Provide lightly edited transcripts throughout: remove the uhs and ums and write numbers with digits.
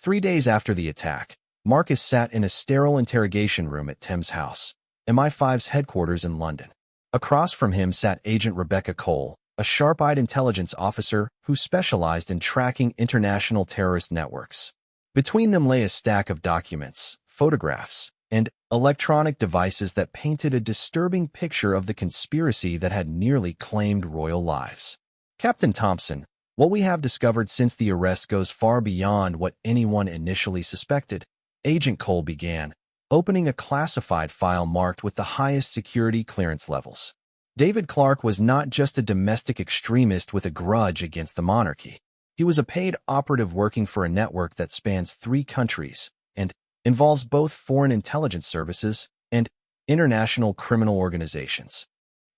3 days after the attack, Marcus sat in a sterile interrogation room at Thames House, MI5's headquarters in London. Across from him sat Agent Rebecca Cole, a sharp-eyed intelligence officer who specialized in tracking international terrorist networks. Between them lay a stack of documents, photographs, and electronic devices that painted a disturbing picture of the conspiracy that had nearly claimed royal lives. Captain Thompson, what we have discovered since the arrest goes far beyond what anyone initially suspected, Agent Cole began, opening a classified file marked with the highest security clearance levels. David Clarke was not just a domestic extremist with a grudge against the monarchy. He was a paid operative working for a network that spans 3 countries and involves both foreign intelligence services and international criminal organizations.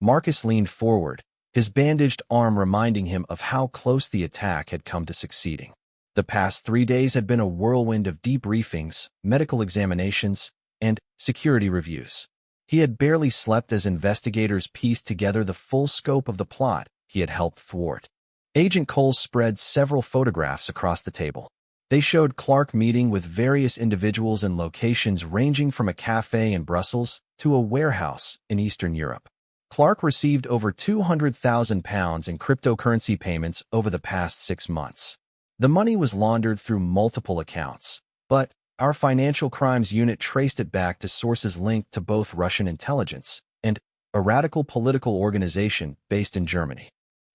Marcus leaned forward, his bandaged arm reminding him of how close the attack had come to succeeding. The past 3 days had been a whirlwind of debriefings, medical examinations, and security reviews. He had barely slept as investigators pieced together the full scope of the plot he had helped thwart. Agent Cole spread several photographs across the table. They showed Clarke meeting with various individuals in locations ranging from a cafe in Brussels to a warehouse in Eastern Europe. Clarke received over £200,000 in cryptocurrency payments over the past 6 months. The money was laundered through multiple accounts, but our financial crimes unit traced it back to sources linked to both Russian intelligence and a radical political organization based in Germany.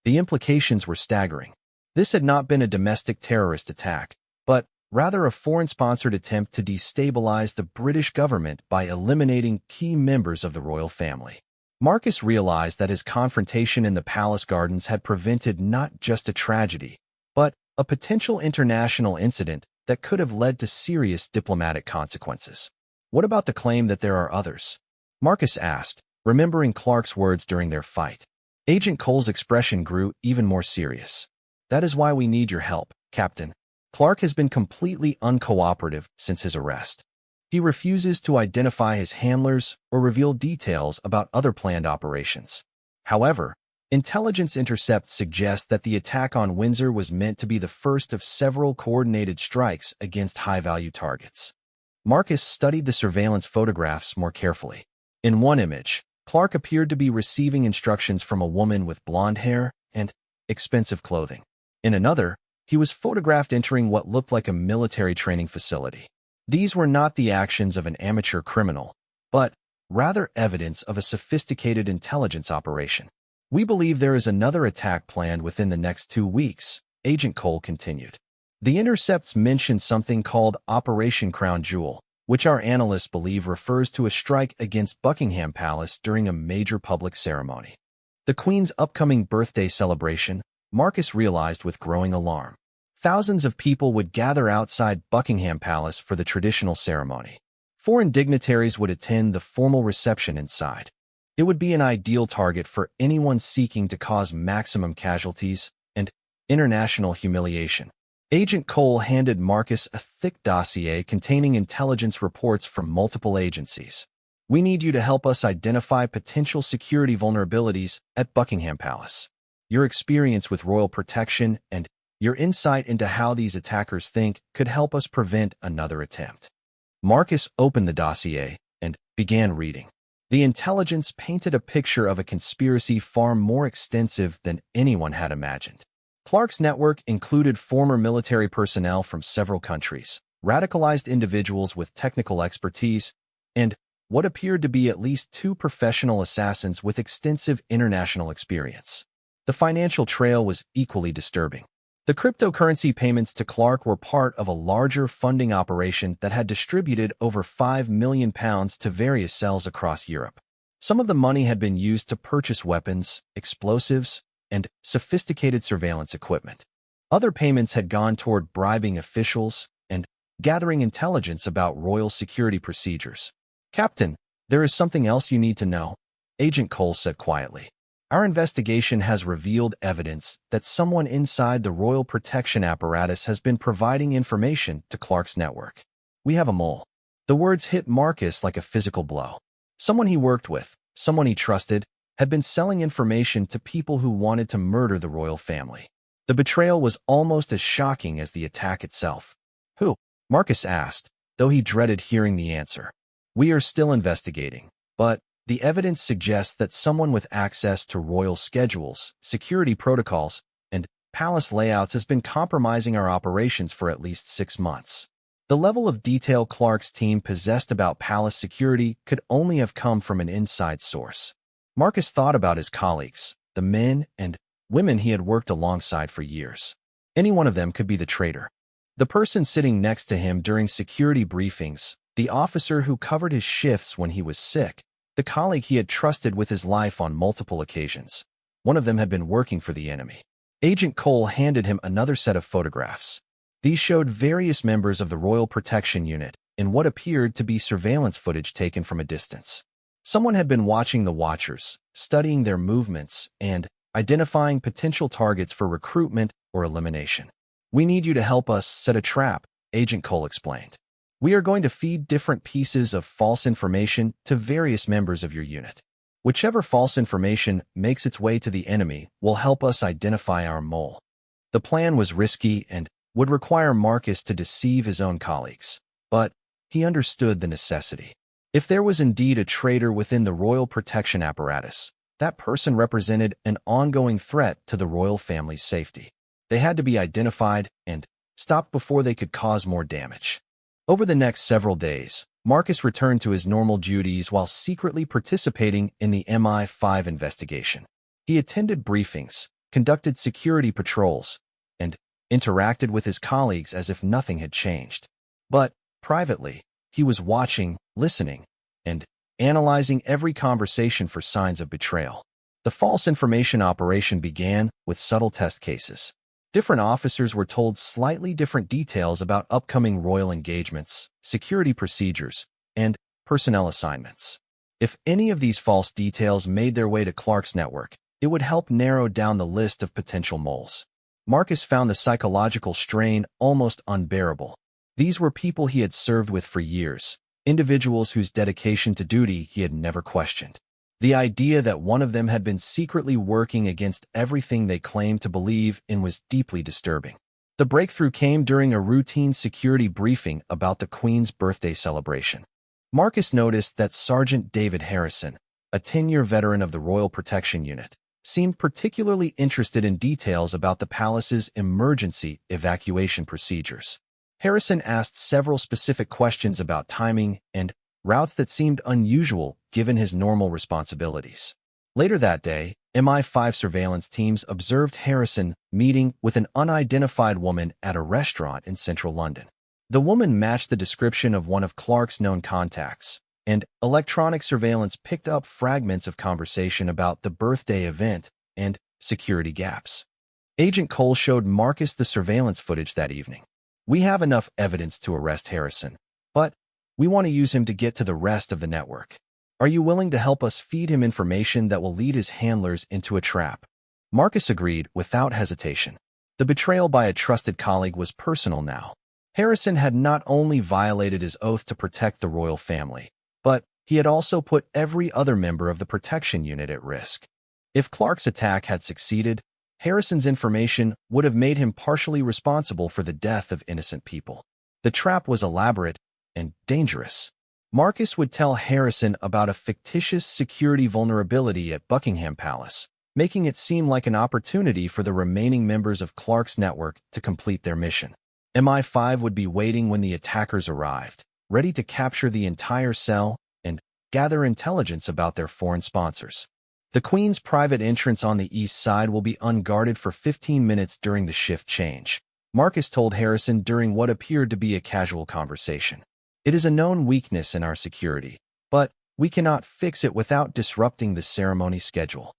The implications were staggering. This had not been a domestic terrorist attack, but rather a foreign-sponsored attempt to destabilize the British government by eliminating key members of the royal family. Marcus realized that his confrontation in the palace gardens had prevented not just a tragedy, but a potential international incident that could have led to serious diplomatic consequences. What about the claim that there are others? Marcus asked, remembering Clarke's words during their fight. Agent Cole's expression grew even more serious. That is why we need your help, Captain. Clarke has been completely uncooperative since his arrest. He refuses to identify his handlers or reveal details about other planned operations. However, intelligence intercepts suggest that the attack on Windsor was meant to be the first of several coordinated strikes against high-value targets. Marcus studied the surveillance photographs more carefully. In one image, Clarke appeared to be receiving instructions from a woman with blonde hair and expensive clothing. In another, he was photographed entering what looked like a military training facility. These were not the actions of an amateur criminal, but rather evidence of a sophisticated intelligence operation. We believe there is another attack planned within the next 2 weeks, Agent Cole continued. The intercepts mention something called Operation Crown Jewel, which our analysts believe refers to a strike against Buckingham Palace during a major public ceremony. The Queen's upcoming birthday celebration, Marcus realized with growing alarm. Thousands of people would gather outside Buckingham Palace for the traditional ceremony. Foreign dignitaries would attend the formal reception inside. It would be an ideal target for anyone seeking to cause maximum casualties and international humiliation. Agent Cole handed Marcus a thick dossier containing intelligence reports from multiple agencies. We need you to help us identify potential security vulnerabilities at Buckingham Palace. Your experience with royal protection and your insight into how these attackers think could help us prevent another attempt. Marcus opened the dossier and began reading. The intelligence painted a picture of a conspiracy far more extensive than anyone had imagined. Clarke's network included former military personnel from several countries, radicalized individuals with technical expertise, and what appeared to be at least 2 professional assassins with extensive international experience. The financial trail was equally disturbing. The cryptocurrency payments to Clarke were part of a larger funding operation that had distributed over £5 million to various cells across Europe. Some of the money had been used to purchase weapons, explosives, and sophisticated surveillance equipment. Other payments had gone toward bribing officials and gathering intelligence about royal security procedures. Captain, there is something else you need to know, Agent Cole said quietly. Our investigation has revealed evidence that someone inside the royal protection apparatus has been providing information to Clarke's network. We have a mole. The words hit Marcus like a physical blow. Someone he worked with, someone he trusted, had been selling information to people who wanted to murder the royal family. The betrayal was almost as shocking as the attack itself. Who? Marcus asked, though he dreaded hearing the answer. We are still investigating, but the evidence suggests that someone with access to royal schedules, security protocols, and palace layouts has been compromising our operations for at least 6 months. The level of detail Clark's team possessed about palace security could only have come from an inside source. Marcus thought about his colleagues, the men and women he had worked alongside for years. Any one of them could be the traitor. The person sitting next to him during security briefings, the officer who covered his shifts when he was sick, the colleague he had trusted with his life on multiple occasions. One of them had been working for the enemy. Agent Cole handed him another set of photographs. These showed various members of the Royal Protection Unit in what appeared to be surveillance footage taken from a distance. Someone had been watching the Watchers, studying their movements, and identifying potential targets for recruitment or elimination. We need you to help us set a trap, Agent Cole explained. We are going to feed different pieces of false information to various members of your unit. Whichever false information makes its way to the enemy will help us identify our mole. The plan was risky and would require Marcus to deceive his own colleagues, but he understood the necessity. If there was indeed a traitor within the royal protection apparatus, that person represented an ongoing threat to the royal family's safety. They had to be identified and stopped before they could cause more damage. Over the next several days, Marcus returned to his normal duties while secretly participating in the MI5 investigation. He attended briefings, conducted security patrols, and interacted with his colleagues as if nothing had changed. But, privately, he was watching, listening, and analyzing every conversation for signs of betrayal. The false information operation began with subtle test cases. Different officers were told slightly different details about upcoming royal engagements, security procedures, and personnel assignments. If any of these false details made their way to Clark's network, it would help narrow down the list of potential moles. Marcus found the psychological strain almost unbearable. These were people he had served with for years, individuals whose dedication to duty he had never questioned. The idea that one of them had been secretly working against everything they claimed to believe in was deeply disturbing. The breakthrough came during a routine security briefing about the Queen's birthday celebration. Marcus noticed that Sergeant David Harrison, a 10-year veteran of the Royal Protection Unit, seemed particularly interested in details about the palace's emergency evacuation procedures. Harrison asked several specific questions about timing and routes that seemed unusual given his normal responsibilities. Later that day, MI5 surveillance teams observed Harrison meeting with an unidentified woman at a restaurant in central London. The woman matched the description of one of Clark's known contacts, and electronic surveillance picked up fragments of conversation about the birthday event and security gaps. Agent Cole showed Marcus the surveillance footage that evening. We have enough evidence to arrest Harrison, but we want to use him to get to the rest of the network. Are you willing to help us feed him information that will lead his handlers into a trap? Marcus agreed without hesitation. The betrayal by a trusted colleague was personal now. Harrison had not only violated his oath to protect the royal family, but he had also put every other member of the protection unit at risk. If Clark's attack had succeeded, Harrison's information would have made him partially responsible for the death of innocent people. The trap was elaborate and dangerous. Marcus would tell Harrison about a fictitious security vulnerability at Buckingham Palace, making it seem like an opportunity for the remaining members of Clark's network to complete their mission. MI5 would be waiting when the attackers arrived, ready to capture the entire cell and gather intelligence about their foreign sponsors. The Queen's private entrance on the east side will be unguarded for 15 minutes during the shift change, Marcus told Harrison during what appeared to be a casual conversation. It is a known weakness in our security, but we cannot fix it without disrupting the ceremony schedule.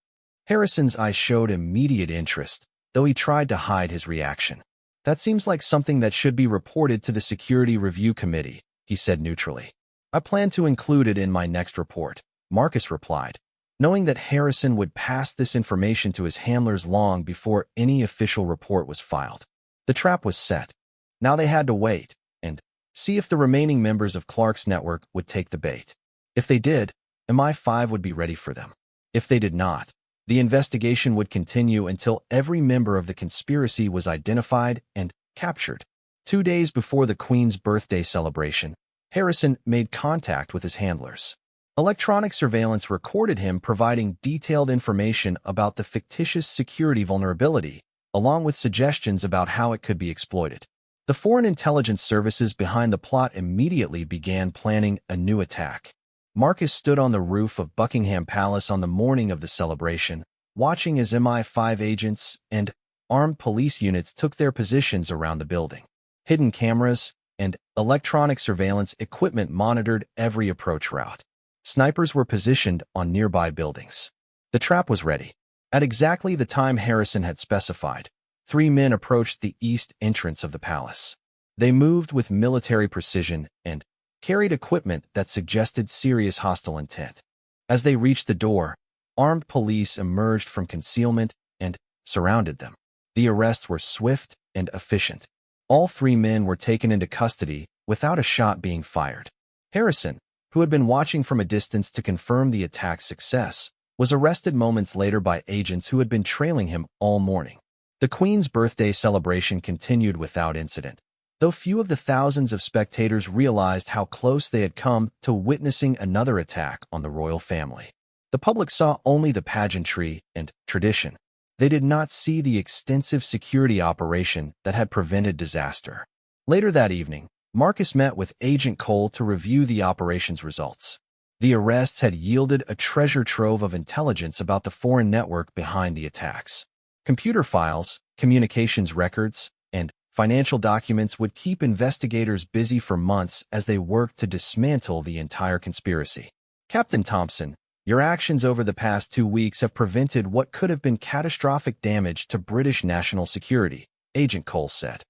Harrison's eyes showed immediate interest, though he tried to hide his reaction. That seems like something that should be reported to the Security Review Committee, he said neutrally. I plan to include it in my next report, Marcus replied, knowing that Harrison would pass this information to his handlers long before any official report was filed. The trap was set. Now they had to wait and see if the remaining members of Clark's network would take the bait. If they did, MI5 would be ready for them. If they did not, the investigation would continue until every member of the conspiracy was identified and captured. 2 days before the Queen's birthday celebration, Harrison made contact with his handlers. Electronic surveillance recorded him providing detailed information about the fictitious security vulnerability, along with suggestions about how it could be exploited. The foreign intelligence services behind the plot immediately began planning a new attack. Marcus stood on the roof of Buckingham Palace on the morning of the celebration, watching as MI5 agents and armed police units took their positions around the building. Hidden cameras and electronic surveillance equipment monitored every approach route. Snipers were positioned on nearby buildings. The trap was ready. At exactly the time Harrison had specified, 3 men approached the east entrance of the palace. They moved with military precision and carried equipment that suggested serious hostile intent. As they reached the door, armed police emerged from concealment and surrounded them. The arrests were swift and efficient. All 3 men were taken into custody without a shot being fired. Harrison, who had been watching from a distance to confirm the attack's success, was arrested moments later by agents who had been trailing him all morning. The Queen's birthday celebration continued without incident, though few of the thousands of spectators realized how close they had come to witnessing another attack on the royal family. The public saw only the pageantry and tradition. They did not see the extensive security operation that had prevented disaster. Later that evening, Marcus met with Agent Cole to review the operation's results. The arrests had yielded a treasure trove of intelligence about the foreign network behind the attacks. Computer files, communications records, and financial documents would keep investigators busy for months as they worked to dismantle the entire conspiracy. Captain Thompson, your actions over the past 2 weeks have prevented what could have been catastrophic damage to British national security, Agent Cole said.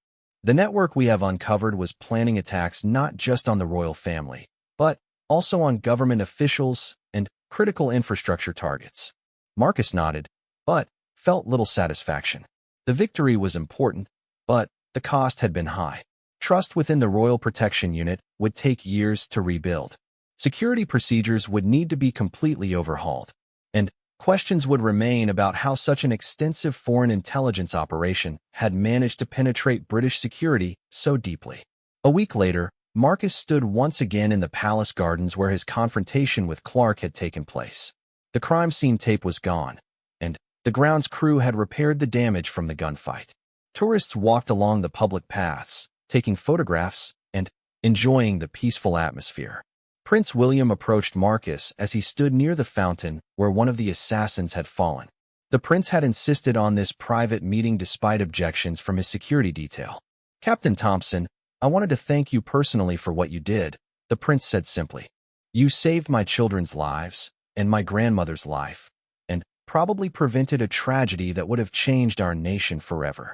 The network we have uncovered was planning attacks not just on the royal family, but also on government officials and critical infrastructure targets. Marcus nodded, but felt little satisfaction. The victory was important, but the cost had been high. Trust within the Royal Protection Unit would take years to rebuild. Security procedures would need to be completely overhauled, and questions would remain about how such an extensive foreign intelligence operation had managed to penetrate British security so deeply. A week later, Marcus stood once again in the palace gardens where his confrontation with Clark had taken place. The crime scene tape was gone, and the grounds crew had repaired the damage from the gunfight. Tourists walked along the public paths, taking photographs and enjoying the peaceful atmosphere. Prince William approached Marcus as he stood near the fountain where one of the assassins had fallen. The prince had insisted on this private meeting despite objections from his security detail. Captain Thompson, I wanted to thank you personally for what you did, the prince said simply. You saved my children's lives and my grandmother's life, and probably prevented a tragedy that would have changed our nation forever.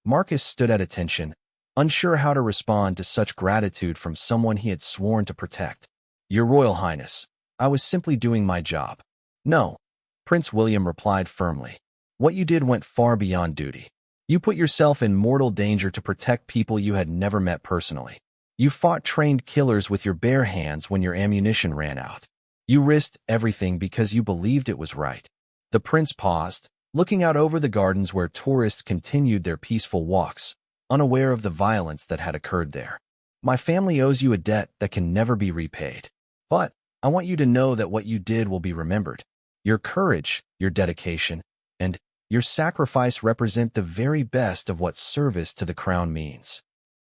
Marcus stood at attention, unsure how to respond to such gratitude from someone he had sworn to protect. Your Royal Highness, I was simply doing my job. No, Prince William replied firmly. What you did went far beyond duty. You put yourself in mortal danger to protect people you had never met personally. You fought trained killers with your bare hands when your ammunition ran out. You risked everything because you believed it was right. The prince paused, looking out over the gardens where tourists continued their peaceful walks, unaware of the violence that had occurred there. My family owes you a debt that can never be repaid. But I want you to know that what you did will be remembered. Your courage, your dedication, and your sacrifice represent the very best of what service to the crown means.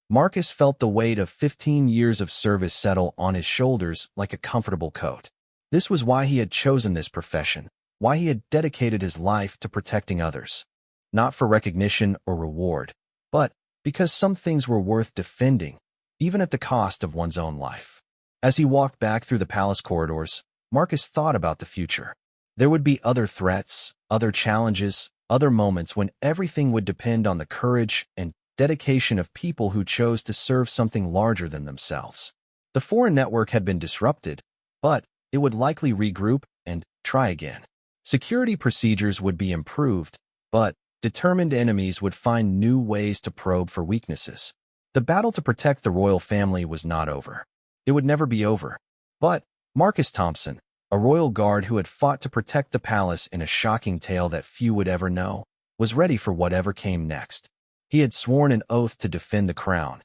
Marcus felt the weight of 15 years of service settle on his shoulders like a comfortable coat. This was why he had chosen this profession, why he had dedicated his life to protecting others. Not for recognition or reward, but because some things were worth defending, even at the cost of one's own life. As he walked back through the palace corridors, Marcus thought about the future. There would be other threats, other challenges, other moments when everything would depend on the courage and dedication of people who chose to serve something larger than themselves. The foreign network had been disrupted, but it would likely regroup and try again. Security procedures would be improved, but determined enemies would find new ways to probe for weaknesses. The battle to protect the royal family was not over. It would never be over. But Marcus Thompson, a royal guard who had fought to protect the palace in a shocking tale that few would ever know, was ready for whatever came next. He had sworn an oath to defend the crown,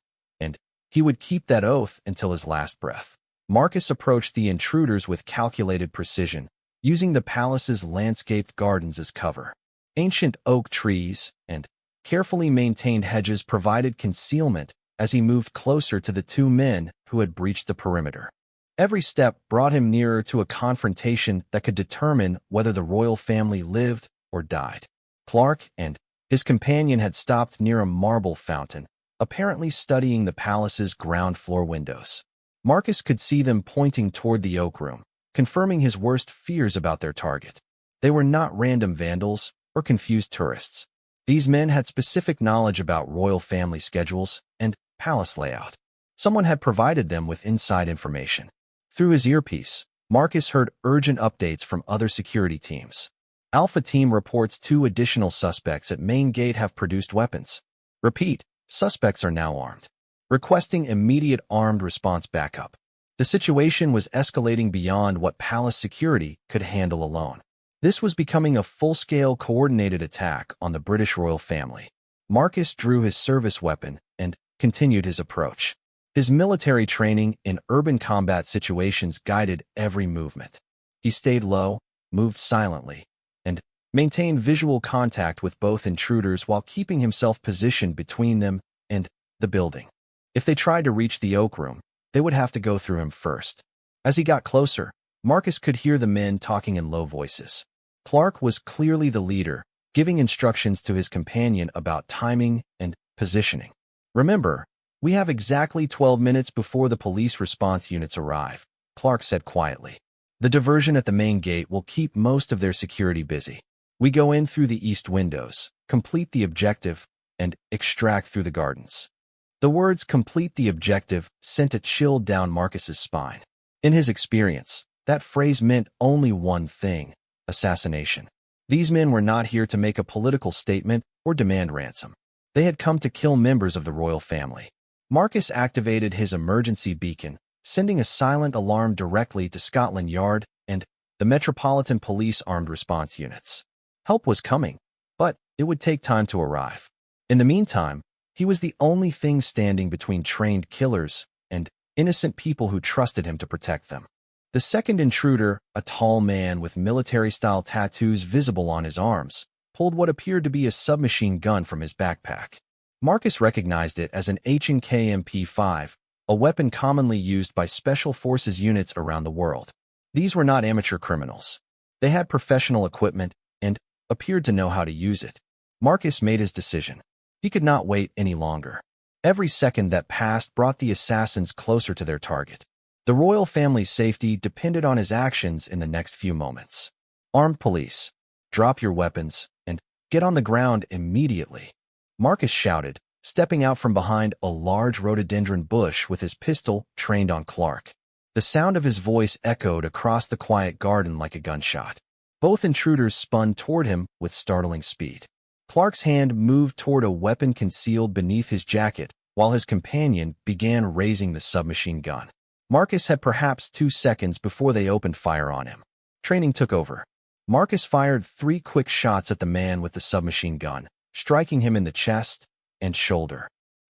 He would keep that oath until his last breath. Marcus approached the intruders with calculated precision, using the palace's landscaped gardens as cover. Ancient oak trees and carefully maintained hedges provided concealment as he moved closer to the two men who had breached the perimeter. Every step brought him nearer to a confrontation that could determine whether the royal family lived or died. Clark and his companion had stopped near a marble fountain, apparently studying the palace's ground-floor windows. Marcus could see them pointing toward the oak room, confirming his worst fears about their target. They were not random vandals or confused tourists. These men had specific knowledge about royal family schedules and palace layout. Someone had provided them with inside information. Through his earpiece, Marcus heard urgent updates from other security teams. Alpha Team reports 2 additional suspects at main gate have produced weapons. Repeat, suspects are now armed. Requesting immediate armed response backup. The situation was escalating beyond what palace security could handle alone. This was becoming a full-scale coordinated attack on the British royal family. Marcus drew his service weapon and continued his approach. His military training in urban combat situations guided every movement. He stayed low, moved silently, and maintained visual contact with both intruders while keeping himself positioned between them and the building. If they tried to reach the oak room, they would have to go through him first. As he got closer, Marcus could hear the men talking in low voices. Clark was clearly the leader, giving instructions to his companion about timing and positioning. Remember, we have exactly 12 minutes before the police response units arrive, Clark said quietly. The diversion at the main gate will keep most of their security busy. We go in through the east windows, complete the objective, and extract through the gardens. The words complete the objective sent a chill down Marcus's spine. In his experience, that phrase meant only one thing: assassination. These men were not here to make a political statement or demand ransom. They had come to kill members of the royal family. Marcus activated his emergency beacon, sending a silent alarm directly to Scotland Yard and the Metropolitan Police armed response units. Help was coming, but it would take time to arrive. In the meantime, he was the only thing standing between trained killers and innocent people who trusted him to protect them. The second intruder, a tall man with military-style tattoos visible on his arms, pulled what appeared to be a submachine gun from his backpack. Marcus recognized it as an H&K MP5, a weapon commonly used by special forces units around the world. These were not amateur criminals. They had professional equipment and appeared to know how to use it. Marcus made his decision. He could not wait any longer. Every second that passed brought the assassins closer to their target. The royal family's safety depended on his actions in the next few moments. Armed police, drop your weapons and get on the ground immediately, Marcus shouted, stepping out from behind a large rhododendron bush with his pistol trained on Clark. The sound of his voice echoed across the quiet garden like a gunshot. Both intruders spun toward him with startling speed. Clark's hand moved toward a weapon concealed beneath his jacket, while his companion began raising the submachine gun. Marcus had perhaps 2 seconds before they opened fire on him. Training took over. Marcus fired 3 quick shots at the man with the submachine gun, striking him in the chest and shoulder.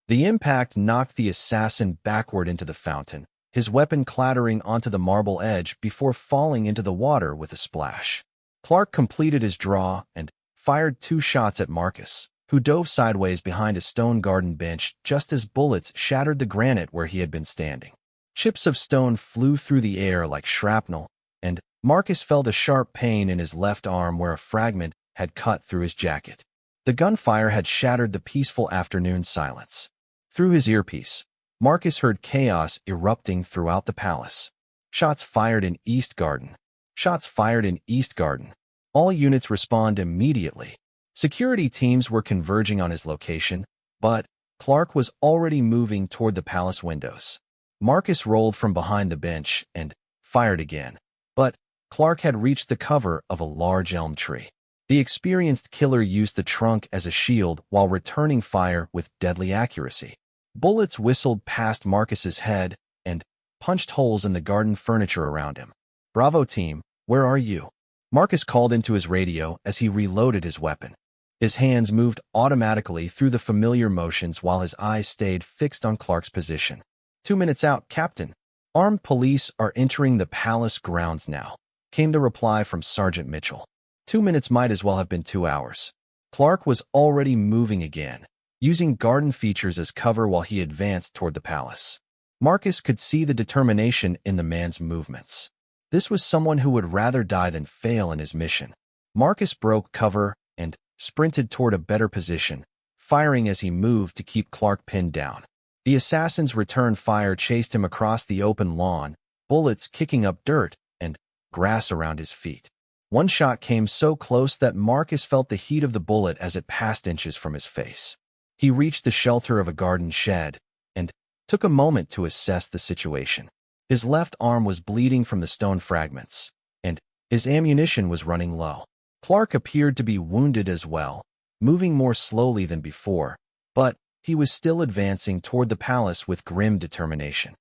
The impact knocked the assassin backward into the fountain, his weapon clattering onto the marble edge before falling into the water with a splash. Clark completed his draw and fired 2 shots at Marcus, who dove sideways behind a stone garden bench just as bullets shattered the granite where he had been standing. Chips of stone flew through the air like shrapnel, and Marcus felt a sharp pain in his left arm where a fragment had cut through his jacket. The gunfire had shattered the peaceful afternoon silence. Through his earpiece, Marcus heard chaos erupting throughout the palace. Shots fired in East Garden. Shots fired in East Garden. All units respond immediately. Security teams were converging on his location, but Clark was already moving toward the palace windows. Marcus rolled from behind the bench and fired again, but Clark had reached the cover of a large elm tree. The experienced killer used the trunk as a shield while returning fire with deadly accuracy. Bullets whistled past Marcus's head and punched holes in the garden furniture around him. "Bravo team, where are you?" Marcus called into his radio as he reloaded his weapon. His hands moved automatically through the familiar motions while his eyes stayed fixed on Clark's position. 2 minutes out, Captain. Armed police are entering the palace grounds now, came the reply from Sergeant Mitchell. 2 minutes might as well have been 2 hours. Clark was already moving again, using garden features as cover while he advanced toward the palace. Marcus could see the determination in the man's movements. This was someone who would rather die than fail in his mission. Marcus broke cover and sprinted toward a better position, firing as he moved to keep Clark pinned down. The assassin's return fire chased him across the open lawn, bullets kicking up dirt and grass around his feet. One shot came so close that Marcus felt the heat of the bullet as it passed inches from his face. He reached the shelter of a garden shed and took a moment to assess the situation. His left arm was bleeding from the stone fragments, and his ammunition was running low. Clark appeared to be wounded as well, moving more slowly than before, but he was still advancing toward the palace with grim determination.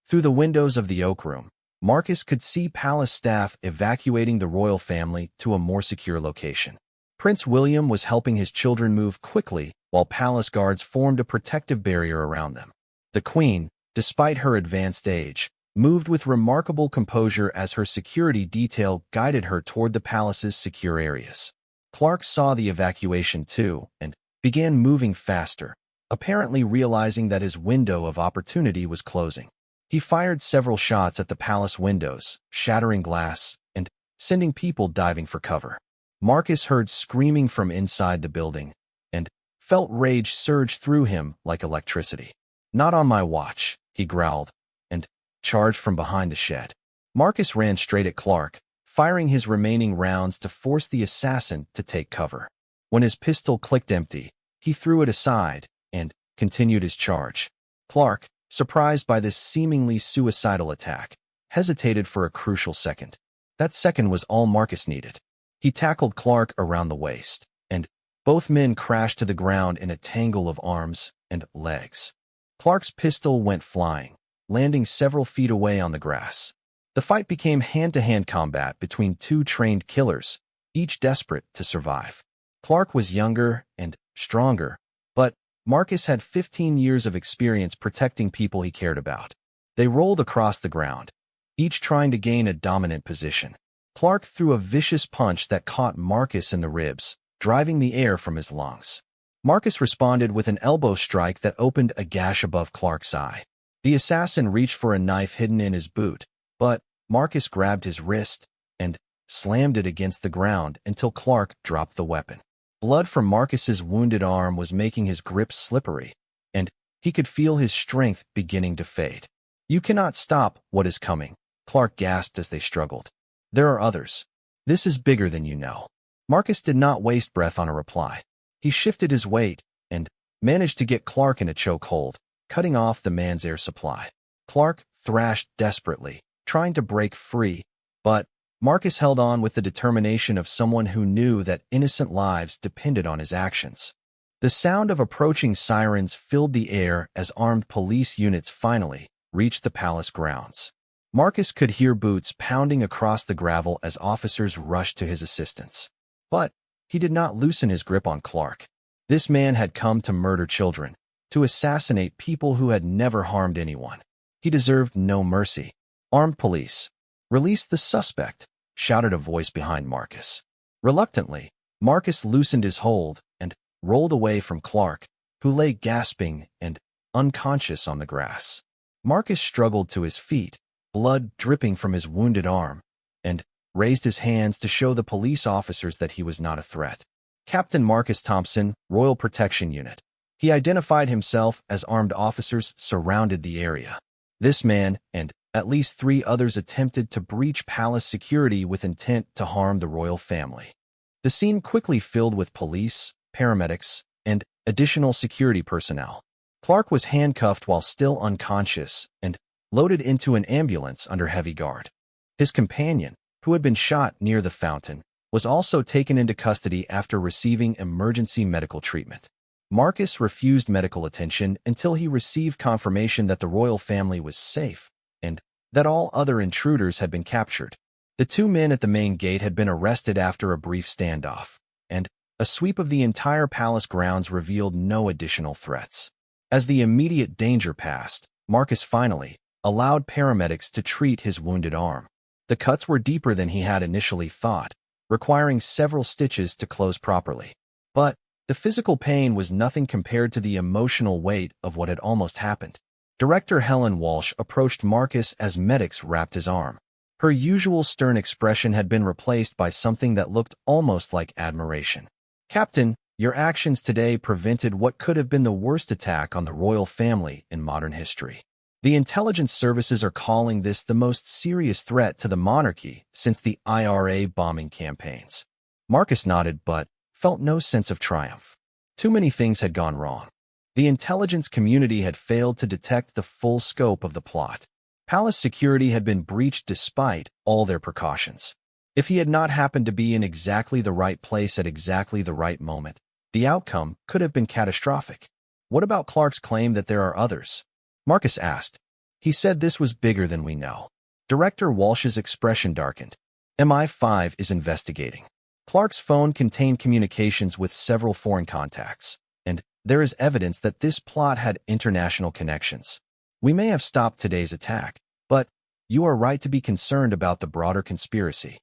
Through the windows of the oak room, Marcus could see palace staff evacuating the royal family to a more secure location. Prince William was helping his children move quickly while palace guards formed a protective barrier around them. The queen, despite her advanced age, moved with remarkable composure as her security detail guided her toward the palace's secure areas. Clark saw the evacuation too and began moving faster, apparently realizing that his window of opportunity was closing. He fired several shots at the palace windows, shattering glass and sending people diving for cover. Marcus heard screaming from inside the building and felt rage surge through him like electricity. "Not on my watch," he growled, and charged from behind the shed. Marcus ran straight at Clark, firing his remaining rounds to force the assassin to take cover. When his pistol clicked empty, he threw it aside and continued his charge. Clark, surprised by this seemingly suicidal attack, hesitated for a crucial second. That second was all Marcus needed. He tackled Clark around the waist, and both men crashed to the ground in a tangle of arms and legs. Clark's pistol went flying, landing several feet away on the grass. The fight became hand-to-hand combat between two trained killers, each desperate to survive. Clark was younger and stronger, but Marcus had 15 years of experience protecting people he cared about. They rolled across the ground, each trying to gain a dominant position. Clark threw a vicious punch that caught Marcus in the ribs, driving the air from his lungs. Marcus responded with an elbow strike that opened a gash above Clark's eye. The assassin reached for a knife hidden in his boot, but Marcus grabbed his wrist and slammed it against the ground until Clark dropped the weapon. Blood from Marcus's wounded arm was making his grip slippery, and he could feel his strength beginning to fade. "You cannot stop what is coming," Clark gasped as they struggled. "There are others. This is bigger than you know." Marcus did not waste breath on a reply. He shifted his weight and managed to get Clark in a chokehold, cutting off the man's air supply. Clark thrashed desperately, trying to break free, but Marcus held on with the determination of someone who knew that innocent lives depended on his actions. The sound of approaching sirens filled the air as armed police units finally reached the palace grounds. Marcus could hear boots pounding across the gravel as officers rushed to his assistance. But he did not loosen his grip on Clark. This man had come to murder children, to assassinate people who had never harmed anyone. He deserved no mercy. "Armed police, release the suspect," shouted a voice behind Marcus. Reluctantly, Marcus loosened his hold and rolled away from Clark, who lay gasping and unconscious on the grass. Marcus struggled to his feet, blood dripping from his wounded arm, and raised his hands to show the police officers that he was not a threat. "Captain Marcus Thompson, Royal Protection Unit." He identified himself as armed officers surrounded the area. This man and at least 3 others attempted to breach palace security with intent to harm the royal family. The scene quickly filled with police, paramedics, and additional security personnel. Clark was handcuffed while still unconscious and loaded into an ambulance under heavy guard. His companion, who had been shot near the fountain, was also taken into custody after receiving emergency medical treatment. Marcus refused medical attention until he received confirmation that the royal family was safe and that all other intruders had been captured. The 2 men at the main gate had been arrested after a brief standoff, and a sweep of the entire palace grounds revealed no additional threats. As the immediate danger passed, Marcus finally allowed paramedics to treat his wounded arm. The cuts were deeper than he had initially thought, requiring several stitches to close properly. But the physical pain was nothing compared to the emotional weight of what had almost happened. Director Helen Walsh approached Marcus as medics wrapped his arm. Her usual stern expression had been replaced by something that looked almost like admiration. "Captain, your actions today prevented what could have been the worst attack on the royal family in modern history. The intelligence services are calling this the most serious threat to the monarchy since the IRA bombing campaigns." Marcus nodded but felt no sense of triumph. Too many things had gone wrong. The intelligence community had failed to detect the full scope of the plot. Palace security had been breached despite all their precautions. If he had not happened to be in exactly the right place at exactly the right moment, the outcome could have been catastrophic. "What about Clark's claim that there are others?" Marcus asked. "He said this was bigger than we know." Director Walsh's expression darkened. "MI5 is investigating. Clark's phone contained communications with several foreign contacts, and there is evidence that this plot had international connections. We may have stopped today's attack, but you are right to be concerned about the broader conspiracy."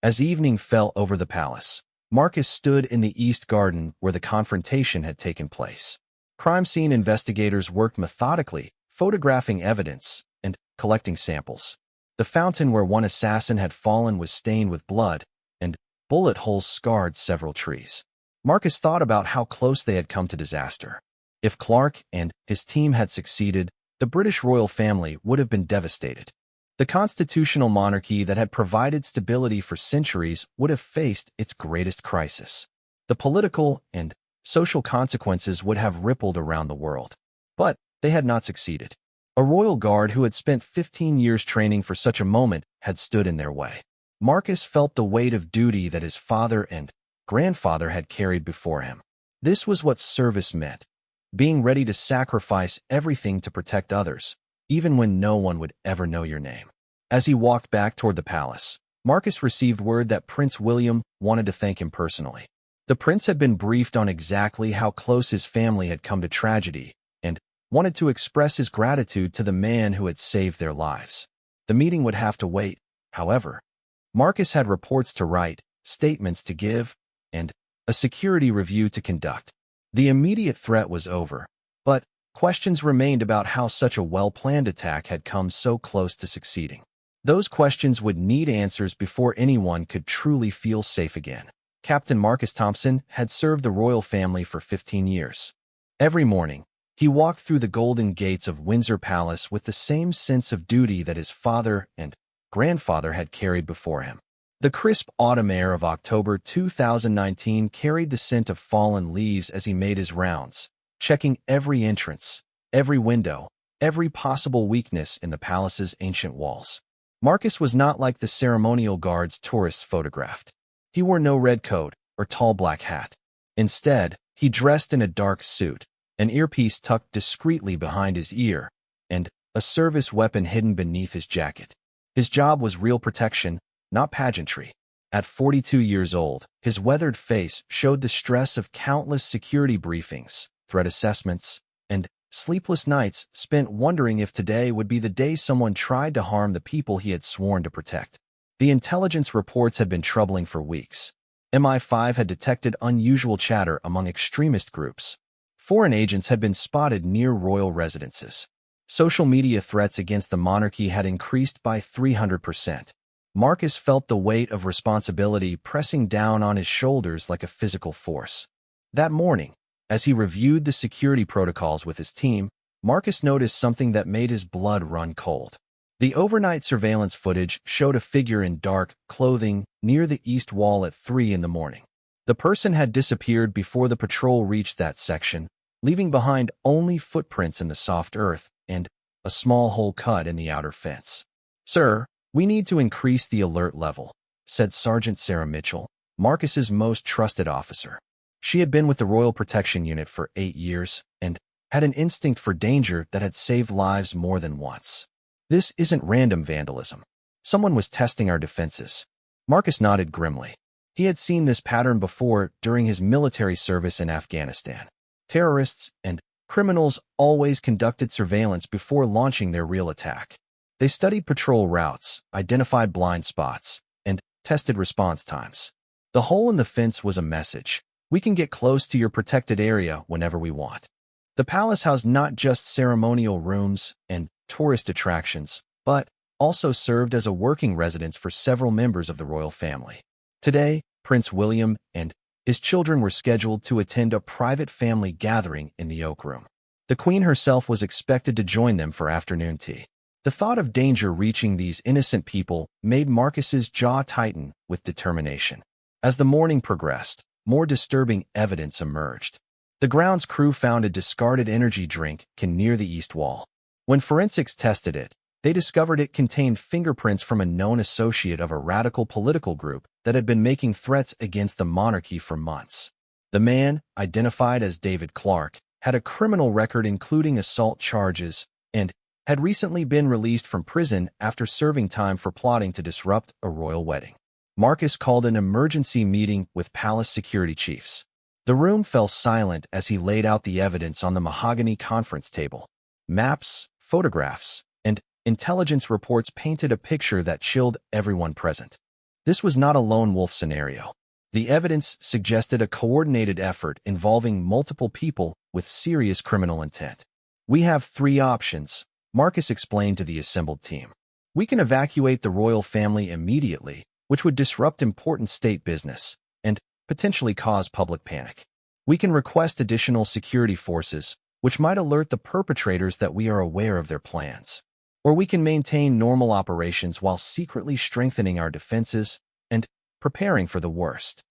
As evening fell over the palace, Marcus stood in the East Garden where the confrontation had taken place. Crime scene investigators worked methodically, photographing evidence and collecting samples. The fountain where one assassin had fallen was stained with blood, and bullet holes scarred several trees. Marcus thought about how close they had come to disaster. If Clark and his team had succeeded, the British royal family would have been devastated. The constitutional monarchy that had provided stability for centuries would have faced its greatest crisis. The political and social consequences would have rippled around the world. But they had not succeeded. A royal guard who had spent 15 years training for such a moment had stood in their way. Marcus felt the weight of duty that his father and grandfather had carried before him. This was what service meant, being ready to sacrifice everything to protect others, even when no one would ever know your name. As he walked back toward the palace, Marcus received word that Prince William wanted to thank him personally. The prince had been briefed on exactly how close his family had come to tragedy and wanted to express his gratitude to the man who had saved their lives. The meeting would have to wait, however. Marcus had reports to write, statements to give, and a security review to conduct. The immediate threat was over, but questions remained about how such a well-planned attack had come so close to succeeding. Those questions would need answers before anyone could truly feel safe again. Captain Marcus Thompson had served the royal family for 15 years. Every morning, he walked through the golden gates of Windsor Palace with the same sense of duty that his father and grandfather had carried before him. The crisp autumn air of October 2019 carried the scent of fallen leaves as he made his rounds, checking every entrance, every window, every possible weakness in the palace's ancient walls. Marcus was not like the ceremonial guards tourists photographed. He wore no red coat or tall black hat. Instead, he dressed in a dark suit, an earpiece tucked discreetly behind his ear, and a service weapon hidden beneath his jacket. His job was real protection, not pageantry. At 42 years old, his weathered face showed the stress of countless security briefings, threat assessments, and sleepless nights spent wondering if today would be the day someone tried to harm the people he had sworn to protect. The intelligence reports had been troubling for weeks. MI5 had detected unusual chatter among extremist groups. Foreign agents had been spotted near royal residences. Social media threats against the monarchy had increased by 300%. Marcus felt the weight of responsibility pressing down on his shoulders like a physical force. That morning, as he reviewed the security protocols with his team, Marcus noticed something that made his blood run cold. The overnight surveillance footage showed a figure in dark clothing near the east wall at 3 in the morning. The person had disappeared before the patrol reached that section, leaving behind only footprints in the soft earth and a small hole cut in the outer fence. "Sir, we need to increase the alert level," said Sergeant Sarah Mitchell, Marcus's most trusted officer. She had been with the Royal Protection Unit for 8 years and had an instinct for danger that had saved lives more than once. "This isn't random vandalism. Someone was testing our defenses." Marcus nodded grimly. He had seen this pattern before during his military service in Afghanistan. Terrorists and Criminals always conducted surveillance before launching their real attack. They studied patrol routes, identified blind spots, and tested response times. The hole in the fence was a message. We can get close to your protected area whenever we want. The palace housed not just ceremonial rooms and tourist attractions, but also served as a working residence for several members of the royal family. Today, Prince William and his children were scheduled to attend a private family gathering in the Oak Room. The Queen herself was expected to join them for afternoon tea. The thought of danger reaching these innocent people made Marcus's jaw tighten with determination. As the morning progressed, more disturbing evidence emerged. The grounds crew found a discarded energy drink near the east wall. When forensics tested it, they discovered it contained fingerprints from a known associate of a radical political group that had been making threats against the monarchy for months. The man, identified as David Clark, had a criminal record including assault charges and had recently been released from prison after serving time for plotting to disrupt a royal wedding. Marcus called an emergency meeting with palace security chiefs. The room fell silent as he laid out the evidence on the mahogany conference table. Maps, photographs, and intelligence reports painted a picture that chilled everyone present. This was not a lone wolf scenario. The evidence suggested a coordinated effort involving multiple people with serious criminal intent. We have 3 options, Marcus explained to the assembled team. We can evacuate the royal family immediately, which would disrupt important state business and potentially cause public panic. We can request additional security forces, which might alert the perpetrators that we are aware of their plans. Or we can maintain normal operations while secretly strengthening our defenses and preparing for the worst.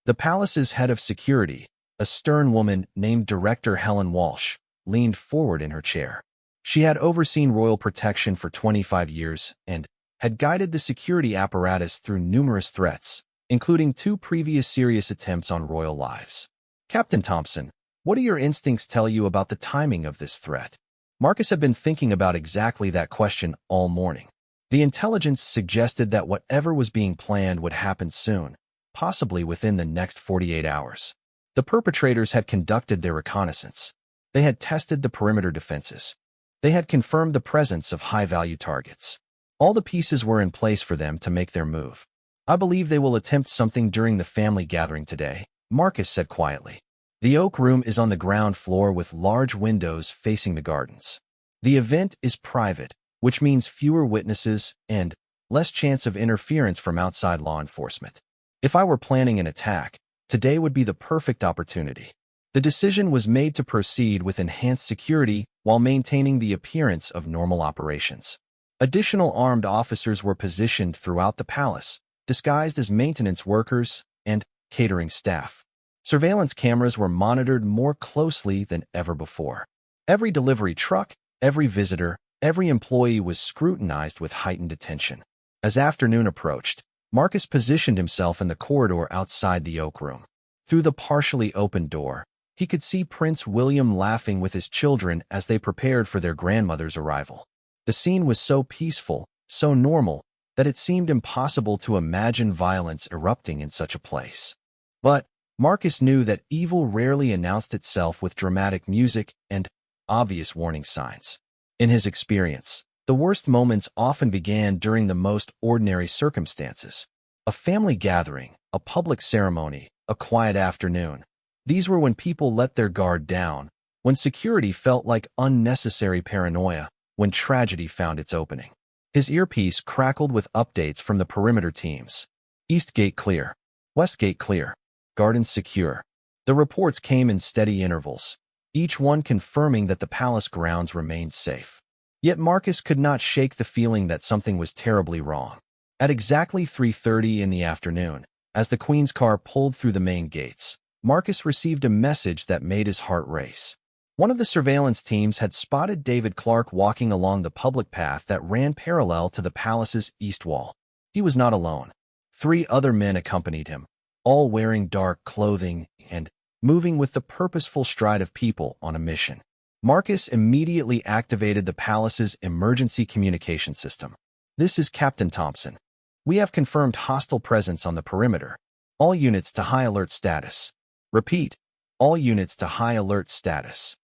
The palace's head of security, a stern woman named Director Helen Walsh, leaned forward in her chair. She had overseen royal protection for 25 years and had guided the security apparatus through numerous threats, including 2 previous serious attempts on royal lives. Captain Thompson, what do your instincts tell you about the timing of this threat? Marcus had been thinking about exactly that question all morning. The intelligence suggested that whatever was being planned would happen soon, possibly within the next 48 hours. The perpetrators had conducted their reconnaissance. They had tested the perimeter defenses. They had confirmed the presence of high-value targets. All the pieces were in place for them to make their move. I believe they will attempt something during the family gathering today, Marcus said quietly. The Oak Room is on the ground floor with large windows facing the gardens. The event is private, which means fewer witnesses and less chance of interference from outside law enforcement. If I were planning an attack, today would be the perfect opportunity. The decision was made to proceed with enhanced security while maintaining the appearance of normal operations. Additional armed officers were positioned throughout the palace, disguised as maintenance workers and catering staff. Surveillance cameras were monitored more closely than ever before. Every delivery truck, every visitor, every employee was scrutinized with heightened attention. As afternoon approached, Marcus positioned himself in the corridor outside the Oak Room. Through the partially open door, he could see Prince William laughing with his children as they prepared for their grandmother's arrival. The scene was so peaceful, so normal, that it seemed impossible to imagine violence erupting in such a place. But Marcus knew that evil rarely announced itself with dramatic music and obvious warning signs. In his experience, the worst moments often began during the most ordinary circumstances. A family gathering, a public ceremony, a quiet afternoon. These were when people let their guard down, when security felt like unnecessary paranoia, when tragedy found its opening. His earpiece crackled with updates from the perimeter teams. East Gate clear. West Gate clear. Gardens secure. The reports came in steady intervals, each one confirming that the palace grounds remained safe. Yet Marcus could not shake the feeling that something was terribly wrong. At exactly 3:30 in the afternoon, as the Queen's car pulled through the main gates, Marcus received a message that made his heart race. One of the surveillance teams had spotted David Clark walking along the public path that ran parallel to the palace's east wall. He was not alone. 3 other men accompanied him, all wearing dark clothing and moving with the purposeful stride of people on a mission. Marcus immediately activated the palace's emergency communication system. This is Captain Thompson. We have confirmed hostile presence on the perimeter. All units to high alert status. Repeat, all units to high alert status.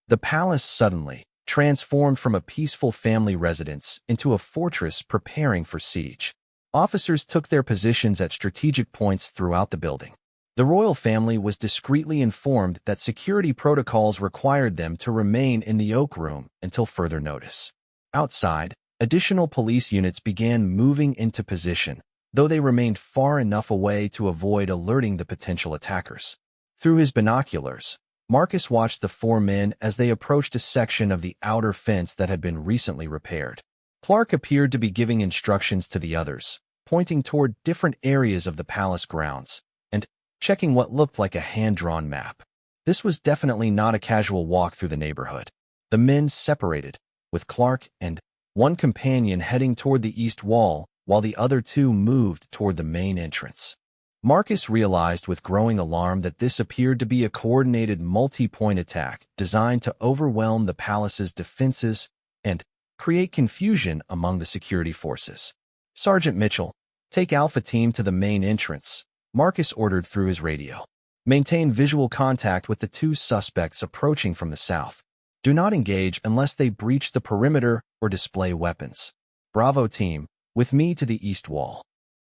The palace suddenly transformed from a peaceful family residence into a fortress preparing for siege. Officers took their positions at strategic points throughout the building. The royal family was discreetly informed that security protocols required them to remain in the Oak Room until further notice. Outside, additional police units began moving into position, though they remained far enough away to avoid alerting the potential attackers. Through his binoculars, Marcus watched the four men as they approached a section of the outer fence that had been recently repaired. Clark appeared to be giving instructions to the others, pointing toward different areas of the palace grounds, and checking what looked like a hand-drawn map. This was definitely not a casual walk through the neighborhood. The men separated, with Clark and one companion heading toward the east wall, while the other two moved toward the main entrance. Marcus realized with growing alarm that this appeared to be a coordinated multi-point attack designed to overwhelm the palace's defenses and create confusion among the security forces. "Sergeant Mitchell, take Alpha Team to the main entrance," Marcus ordered through his radio. "Maintain visual contact with the two suspects approaching from the south. Do not engage unless they breach the perimeter or display weapons. Bravo Team, with me to the east wall."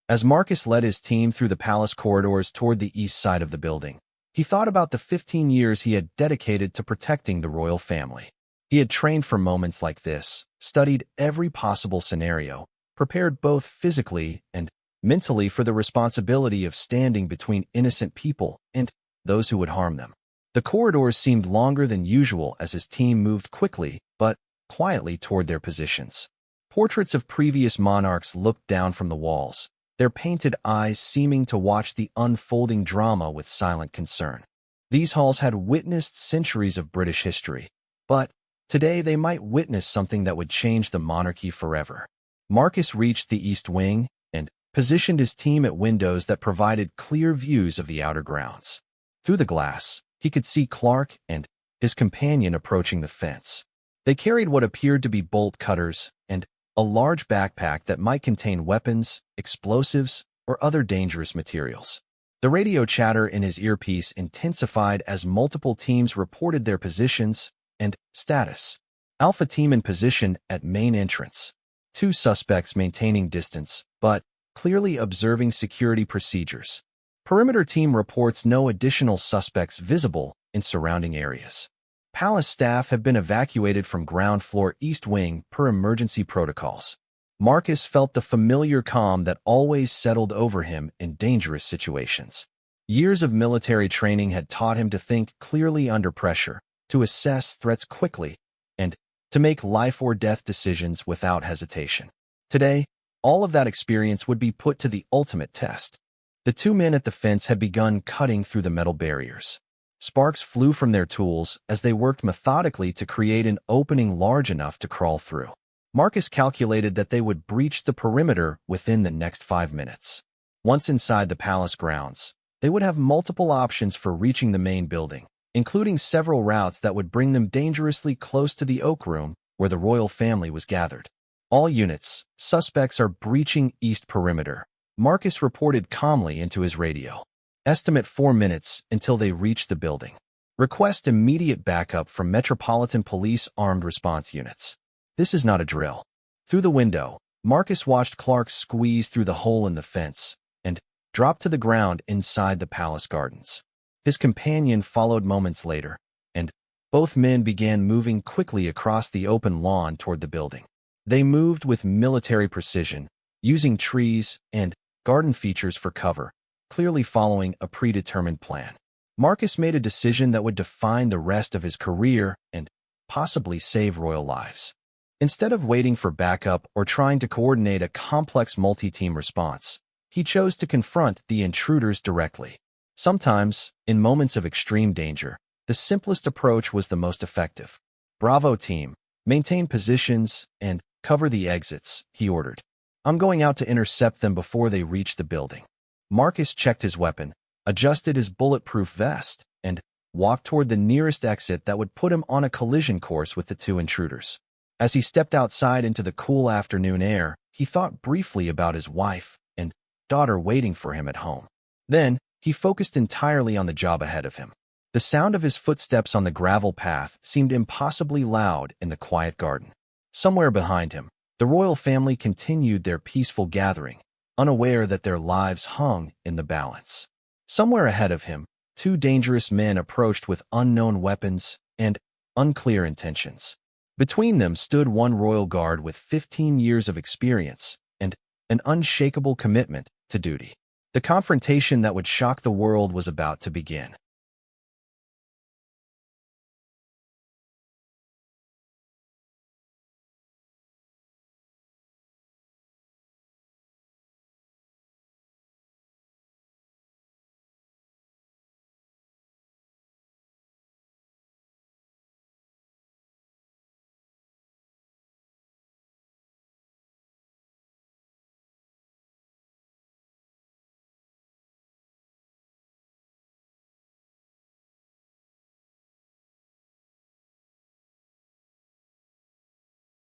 As Marcus led his team through the palace corridors toward the east side of the building, he thought about the 15 years he had dedicated to protecting the royal family. He had trained for moments like this, studied every possible scenario, prepared both physically and mentally for the responsibility of standing between innocent people and those who would harm them. The corridors seemed longer than usual as his team moved quickly but quietly toward their positions. Portraits of previous monarchs looked down from the walls, their painted eyes seeming to watch the unfolding drama with silent concern. These halls had witnessed centuries of British history, but today they might witness something that would change the monarchy forever. Marcus reached the east wing and positioned his team at windows that provided clear views of the outer grounds. Through the glass, he could see Clark and his companion approaching the fence. They carried what appeared to be bolt cutters and a large backpack that might contain weapons, explosives, or other dangerous materials. The radio chatter in his earpiece intensified as multiple teams reported their positions and status. Alpha Team in position at main entrance. Two suspects maintaining distance, but clearly observing security procedures. Perimeter Team reports no additional suspects visible in surrounding areas. Palace staff have been evacuated from ground floor east wing per emergency protocols. Marcus felt the familiar calm that always settled over him in dangerous situations. Years of military training had taught him to think clearly under pressure, to assess threats quickly, and to make life-or-death decisions without hesitation. Today, all of that experience would be put to the ultimate test. The two men at the fence had begun cutting through the metal barriers. Sparks flew from their tools as they worked methodically to create an opening large enough to crawl through. Marcus calculated that they would breach the perimeter within the next 5 minutes. Once inside the palace grounds, they would have multiple options for reaching the main building, including several routes that would bring them dangerously close to the Oak Room where the royal family was gathered. "All units, suspects are breaching east perimeter," Marcus reported calmly into his radio. "Estimate 4 minutes until they reach the building. Request immediate backup from Metropolitan Police armed response units." This is not a drill. Through the window, Marcus watched Clark squeeze through the hole in the fence and drop to the ground inside the palace gardens. His companion followed moments later, and both men began moving quickly across the open lawn toward the building. They moved with military precision, using trees and garden features for cover, clearly following a predetermined plan. Marcus made a decision that would define the rest of his career and possibly save royal lives. Instead of waiting for backup or trying to coordinate a complex multi-team response, he chose to confront the intruders directly. Sometimes, in moments of extreme danger, the simplest approach was the most effective. "Bravo Team, maintain positions and cover the exits," he ordered. "I'm going out to intercept them before they reach the building." Marcus checked his weapon, adjusted his bulletproof vest, and walked toward the nearest exit that would put him on a collision course with the two intruders. As he stepped outside into the cool afternoon air, he thought briefly about his wife and daughter waiting for him at home. Then, he focused entirely on the job ahead of him. The sound of his footsteps on the gravel path seemed impossibly loud in the quiet garden. Somewhere behind him, the royal family continued their peaceful gathering, unaware that their lives hung in the balance. Somewhere ahead of him, two dangerous men approached with unknown weapons and unclear intentions. Between them stood one royal guard with 15 years of experience and an unshakable commitment to duty. The confrontation that would shock the world was about to begin.